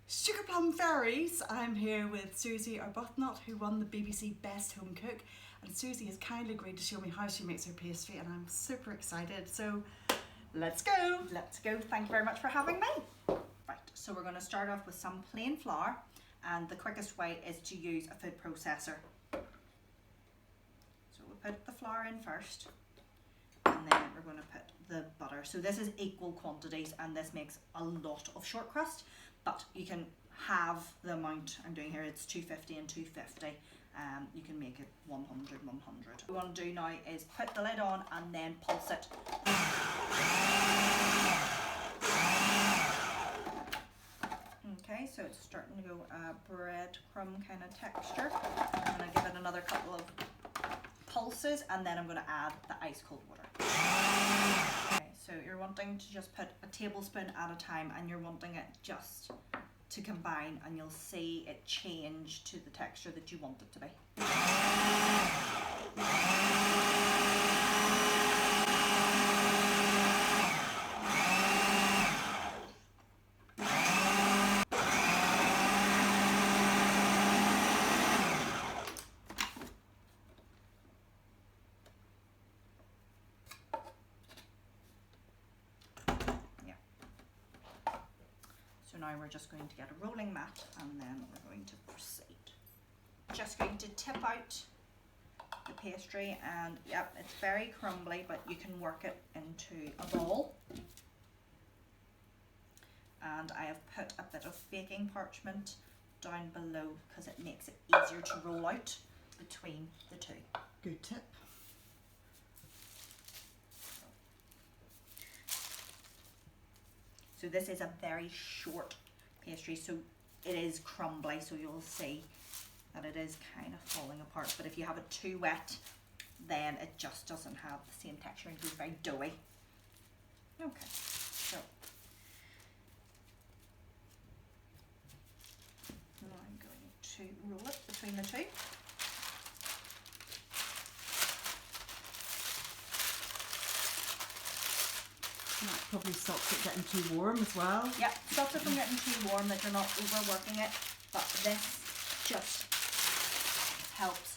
Sugar Plum Fairies. I'm here with Suzie Arbuthnot, who won the BBC Best Home Cook, and Suzie has kindly agreed to show me how she makes her pastry, and I'm super excited. So let's go. Let's go. Thank you very much for having me. Right, so we're going to start off with some plain flour, and the quickest way is to use a food processor. So we'll put the flour in first, and then we're going to put the butter. So this is equal quantities, and this makes a lot of short crust, but you can have the amount I'm doing here. It's 250 and 250. You can make it 100. What we want to do now is put the lid on and then pulse it. Okay, so it's starting to go a breadcrumb kind of texture. I'm going to give it another couple of pulses, and then I'm going to add the ice cold water. Okay, so you're wanting to just put a tablespoon at a time, and you're wanting it just to combine, and you'll see it change to the texture that you want it to be. So now we're just going to get a rolling mat, and then we're going to proceed. Just going to tip out the pastry, and yep, it's very crumbly, but you can work it into a ball. And I have put a bit of baking parchment down below because it makes it easier to roll out between the two. Good tip. So this is a very short pastry, so it is crumbly, so you'll see that it is kind of falling apart. But if you have it too wet, then it just doesn't have the same texture and goes very doughy. Okay, so now I'm going to roll it between the two. That probably stops it getting too warm as well. Yeah, stops it from getting too warm, that you're not overworking it, but this just helps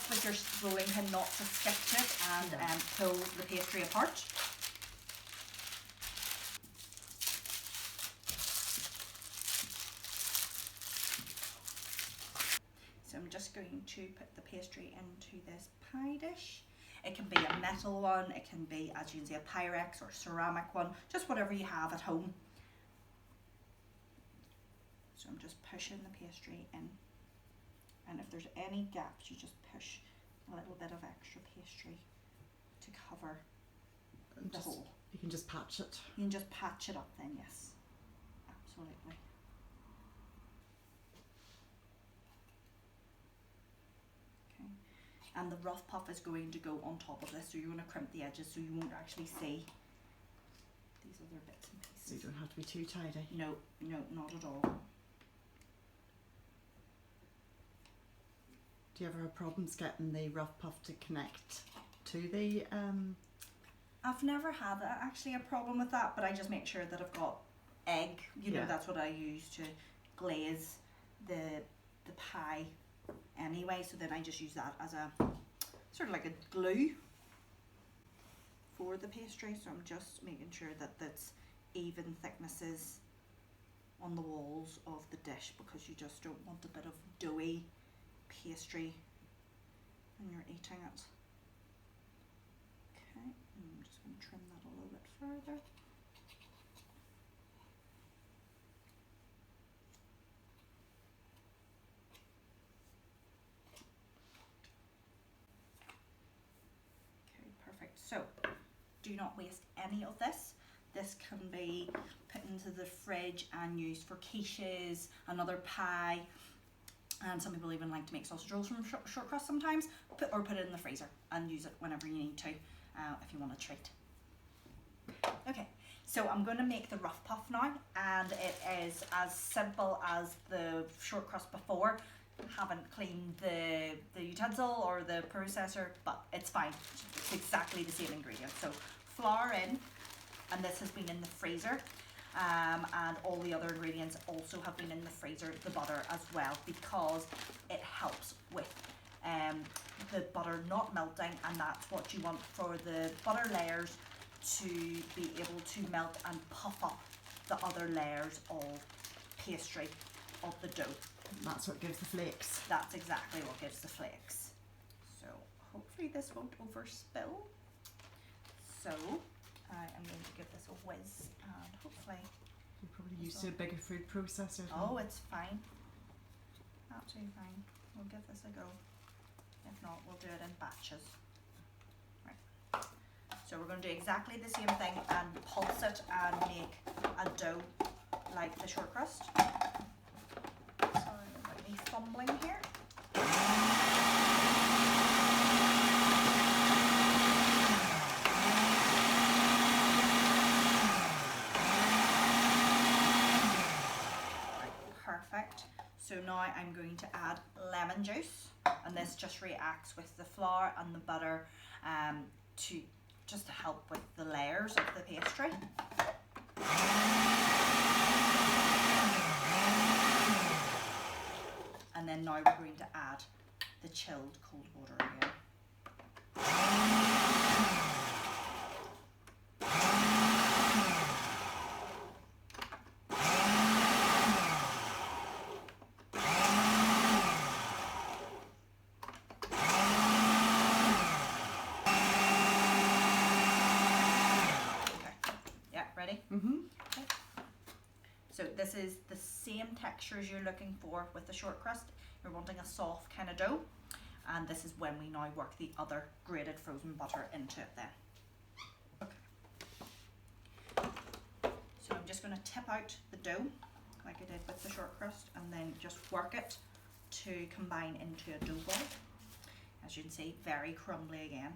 with your rolling pin not to stick to it and pull the pastry apart. So I'm just going to put the pastry into this pie dish. It can be a metal one, it can be, as you can see, a Pyrex or ceramic one, just whatever you have at home. So I'm just pushing the pastry in, and if there's any gaps, you just push a little bit of extra pastry to cover the hole. You can just patch it. You can just patch it up then, yes, absolutely. And the rough puff is going to go on top of this, so you're going to crimp the edges so you won't actually see these other bits and pieces. So you don't have to be too tidy. No, not at all. Do you ever have problems getting the rough puff to connect to the I've never had actually a problem with that, but I just make sure that I've got egg, you know, that's what I use to glaze the pie anyway, so then I just use that as a sort of like a glue for the pastry. So I'm just making sure that that's even thicknesses on the walls of the dish, because you just don't want a bit of doughy pastry when you're eating it. Okay, I'm just going to trim that a little bit further. So do not waste any of this. This can be put into the fridge and used for quiches, another pie, and some people even like to make sausage rolls from short crust sometimes, or put it in the freezer and use it whenever you need to, if you want a treat. Okay, so I'm going to make the rough puff now, and it is as simple as the short crust before. Haven't cleaned the utensil or the processor, but it's fine. It's exactly the same ingredients. So flour in, and this has been in the freezer. and all the other ingredients also have been in the freezer, the butter as well, because it helps with the butter not melting, and that's what you want for the butter layers to be able to melt and puff up the other layers of pastry of the dough. And that's what gives the flakes. That's exactly what gives the flakes. So hopefully this won't overspill. So I am going to give this a whiz, and hopefully You're probably used to a bigger food processor. Oh, it's fine. Absolutely fine. We'll give this a go. If not, we'll do it in batches. Right. So we're going to do exactly the same thing and pulse it and make a dough like the shortcrust. Sorry about me fumbling here. Perfect. So now I'm going to add lemon juice, and this just reacts with the flour and the butter to help with the layers of the pastry. And then now we're going to add the chilled cold water again. Okay. So this is the same texture as you're looking for with the short crust. You're wanting a soft kind of dough, and this is when we now work the other grated frozen butter into it then. Okay. So I'm just going to tip out the dough like I did with the short crust, and then just work it to combine into a dough ball. As you can see, very crumbly again.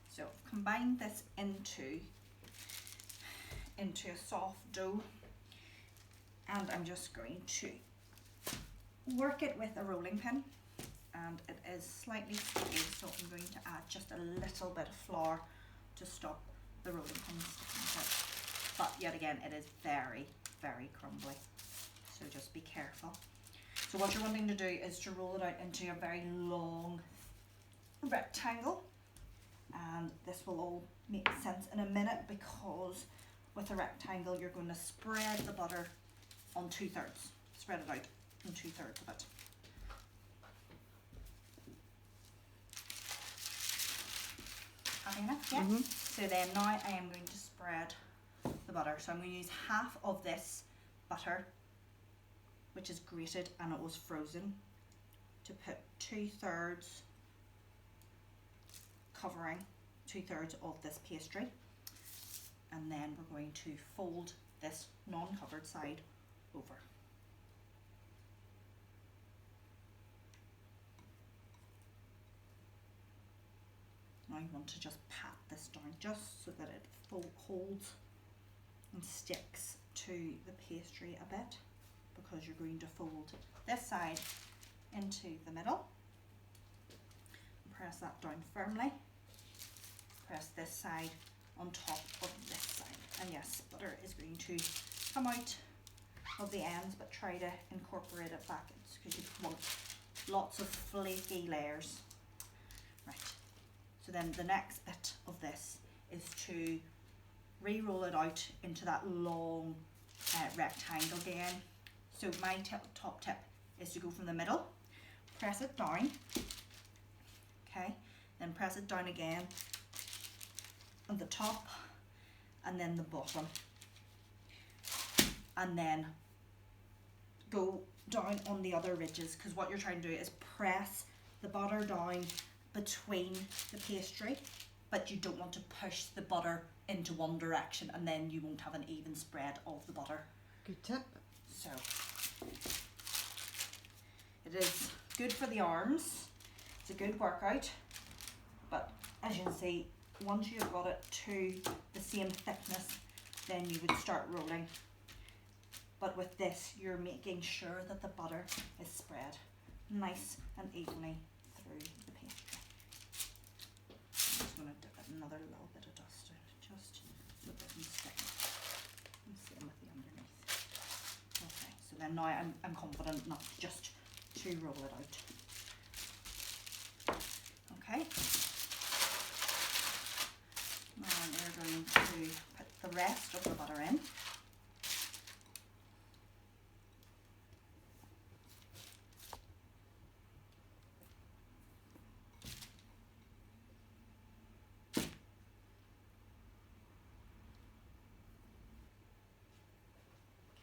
So combine this into a soft dough, and I'm just going to work it with a rolling pin, and it is slightly sticky, so I'm going to add just a little bit of flour to stop the rolling pin sticking to it. But yet again, it is very, very crumbly, so just be careful. So what you're wanting to do is to roll it out into a very long rectangle, and this will all make sense in a minute, because with a rectangle you're going to spread the butter on 2/3. Spread it out on 2/3 of it. Happy enough? Yeah. So then now I am going to spread the butter. So I'm going to use half of this butter, which is grated and it was frozen, to put 2/3, covering 2/3 of this pastry, and then we're going to fold this non-covered side over. Now you want to just pat this down just so that it holds and sticks to the pastry a bit, because you're going to fold this side into the middle. Press that down firmly. Press this side on top of this side. And yes, butter is going to come out of the ends, but try to incorporate it back, because you want lots of flaky layers. Right. So then the next bit of this is to re-roll it out into that long rectangle again. So my top tip is to go from the middle, press it down, okay, then press it down again on the top, and then the bottom, and then go down on the other ridges, because what you're trying to do is press the butter down between the pastry, but you don't want to push the butter into one direction, and then you won't have an even spread of the butter. Good tip. So it is good for the arms, it's a good workout, but as you can see, once you've got it to the same thickness, then you would start rolling But with this, you're making sure that the butter is spread nice and evenly through the pastry. I'm just going to dip it another little bit of dust in, just so it doesn't stick. And same with the underneath. Okay, so then now I'm confident enough just to roll it out. Okay. Now we're going to put the rest of the butter in.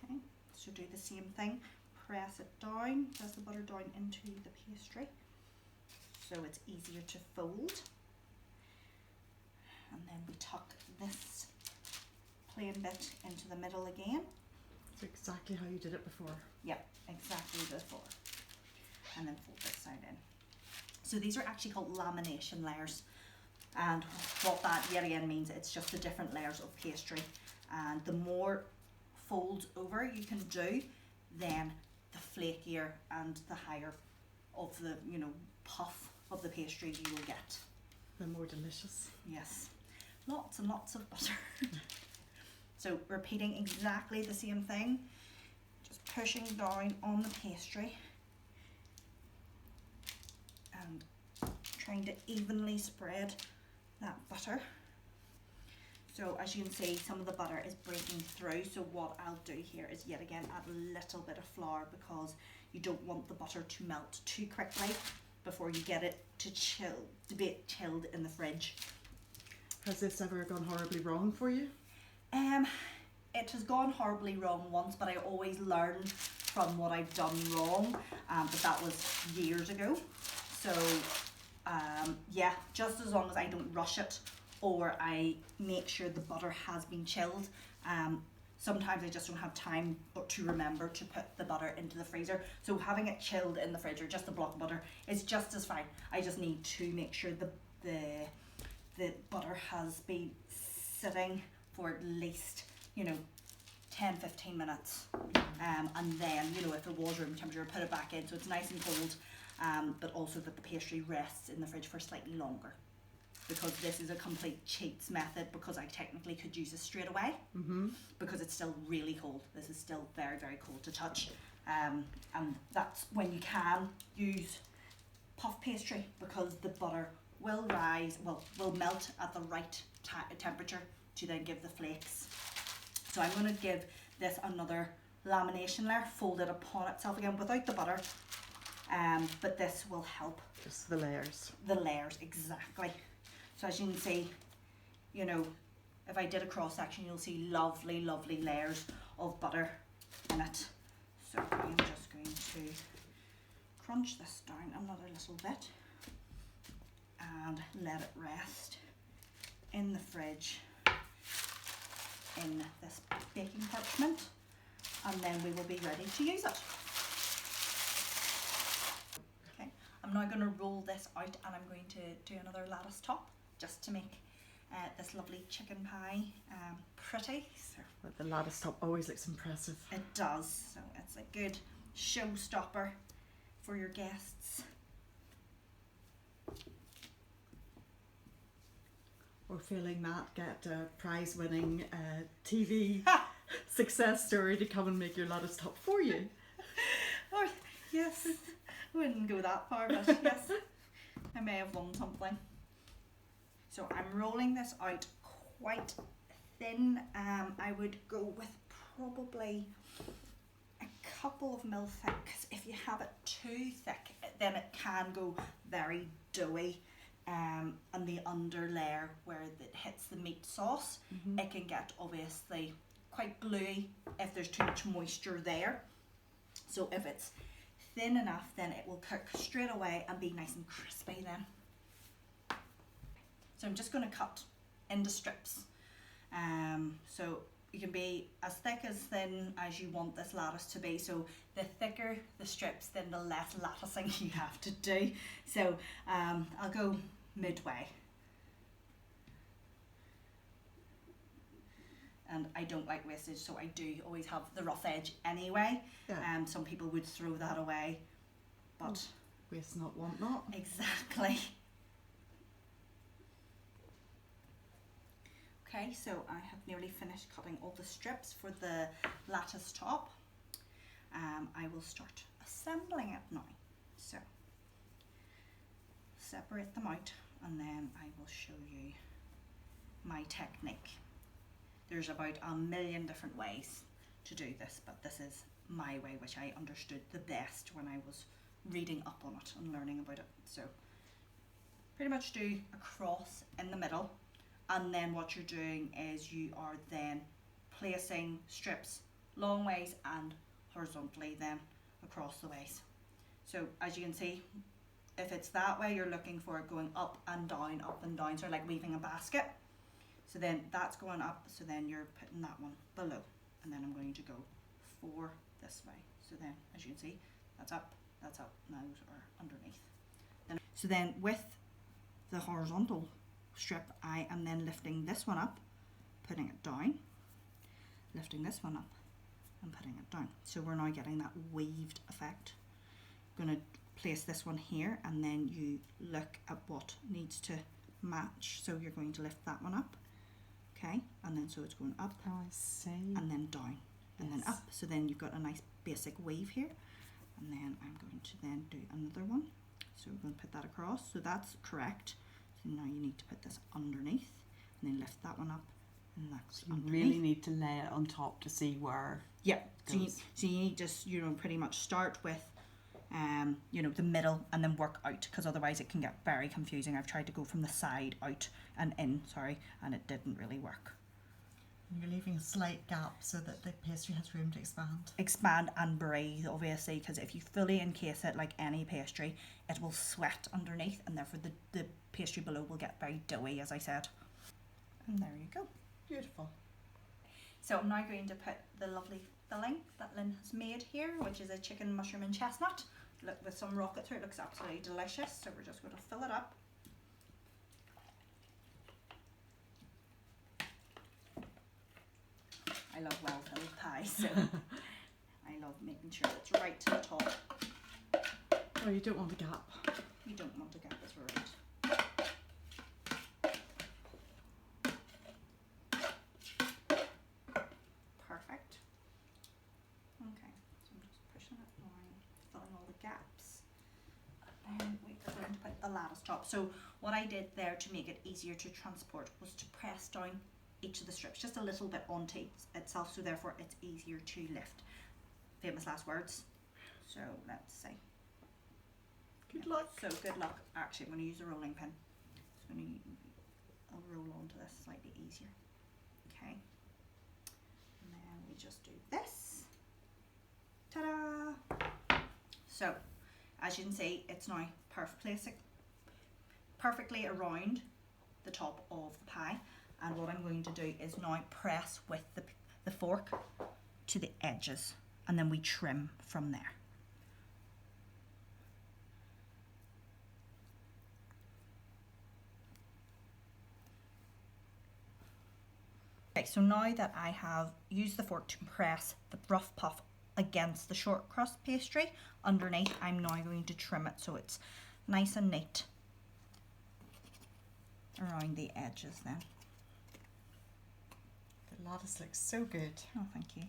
Okay, so do the same thing. Press it down, press the butter down into the pastry so it's easier to fold. And then we tuck this plain bit into the middle again. That's exactly how you did it before. Yep, exactly before. And then fold this side in. So these are actually called lamination layers. And what that yet again means, it's just the different layers of pastry. And the more folds over you can do, then the flakier and the higher of the, you know, puff of the pastry you will get. The more delicious. Yes, lots and lots of butter. So repeating exactly the same thing, just pushing down on the pastry and trying to evenly spread that butter. So as you can see, some of the butter is breaking through, so what I'll do here is yet again add a little bit of flour, because you don't want the butter to melt too quickly before you get it to be chilled in the fridge. Has this ever gone horribly wrong for you? It has gone horribly wrong once, but I always learn from what I've done wrong, but that was years ago. So yeah, just as long as I don't rush it, or I make sure the butter has been chilled. Sometimes I just don't have time to remember to put the butter into the freezer. So having it chilled in the fridge, or just a block of butter, is just as fine. I just need to make sure the butter has been sitting for at least, you know, 10-15 minutes. And then, you know, if it was room temperature, put it back in so it's nice and cold, but also that the pastry rests in the fridge for slightly longer. Because this is a complete cheats method, because I technically could use this straight away, because it's still really cold. This is still very, very cold to touch. And that's when you can use puff pastry, because the butter will rise, will melt at the right temperature to then give the flakes. So I'm going to give this another lamination layer, fold it upon itself again without the butter, but this will help. Just the layers. The layers, exactly. So as you can see, you know, if I did a cross section, you'll see lovely, lovely layers of butter in it. So I'm just going to crunch this down another little bit and let it rest in the fridge in this baking parchment, and then we will be ready to use it. Okay, I'm now going to roll this out, and I'm going to do another lattice top, just to make this lovely chicken pie pretty. So But the lattice top always looks impressive. it does, so it's a good showstopper for your guests. Or feeling that, get a prize-winning TV success story to come and make your lattice top for you. Oh, yes, I wouldn't go that far, but yes, I may have won something. So I'm rolling this out quite thin. I would go with probably a couple of mil thick, because if you have it too thick, then it can go very doughy. And the under layer where it hits the meat sauce, it can get obviously quite gluey if there's too much moisture there. So if it's thin enough, then it will cook straight away and be nice and crispy then. So I'm just going to cut into strips. So you can be as thick as thin as you want this lattice to be. So the thicker the strips, then the less latticing you have to do. So I'll go midway. and I don't like wastage, so I do always have the rough edge anyway. Yeah. Some people would throw that away, but Waste not, want not. exactly. Okay, so I have nearly finished cutting all the strips for the lattice top. I will start assembling it now. So separate them out, and then I will show you my technique. There's about a million different ways to do this, but this is my way, which I understood the best when I was reading up on it and learning about it. So pretty much do a cross in the middle, and then what you're doing is you are then placing strips long ways and horizontally then across the ways. So as you can see, if it's that way, you're looking for it going up and down, so like weaving a basket. So then that's going up, so then you're putting that one below, and then I'm going to go 4 this way. So then, as you can see, that's up, and those are underneath. So then with the horizontal strip, I am then lifting this one up, putting it down, lifting this one up and putting it down. So we're now getting that weaved effect. I'm going to place this one here, and then you look at what needs to match. So you're going to lift that one up, okay, and then so it's going up, Oh, I see. and then down, and then up. So then you've got a nice basic weave here, and then I'm going to then do another one. So we're going to put that across, so that's correct. So now you need to put this underneath, and then lift that one up, and that's You underneath. really need to lay it on top to see where. Yeah, so goes. you need just, you know, pretty much start with you know, the middle and then work out, because otherwise it can get very confusing. I've tried to go from the side out and in, and it didn't really work. You're leaving a slight gap so that the pastry has room to Expand and breathe, obviously, because if you fully encase it like any pastry, it will sweat underneath, and therefore the pastry below will get very doughy, as I said. And there you go. Beautiful. So I'm now going to put the lovely filling that Lynn has made here, which is a chicken, mushroom and chestnut. Look, with some rocket through, it looks absolutely delicious. So we're just going to fill it up. I love well-filled pies, so I love making sure it's right to the top. Oh, you don't want a gap. You don't want to get this right. Perfect. Okay, so I'm just pushing it down, filling all the gaps. And then we're going to put the lattice top. So what I did there to make it easier to transport was to press down each of the strips just a little bit onto itself, so therefore it's easier to lift. Famous last words. So let's see. Good luck. So good luck. Actually, I'm going to use a rolling pin. I'll roll onto this slightly easier. Okay. And then we just do this. Ta-da! So, as you can see, it's now perfectly around the top of the pie. And what I'm going to do is now press with the fork to the edges, and then we trim from there. Okay, so now that I have used the fork to press the rough puff against the short crust pastry underneath, I'm now going to trim it so it's nice and neat around the edges then. The lattice looks so good. Oh, thank you.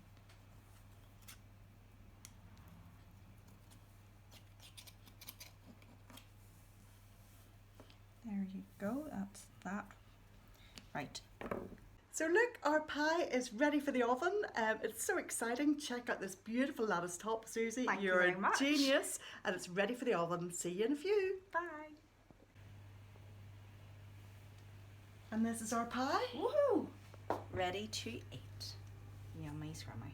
There you go, that's that. Right. So look, our pie is ready for the oven. It's so exciting. Check out this beautiful lattice top, Susie. Thank you You're very a much. genius, and it's ready for the oven. See you in a few. Bye. And this is our pie. Woohoo! Ready to eat. Yummy, scrummy.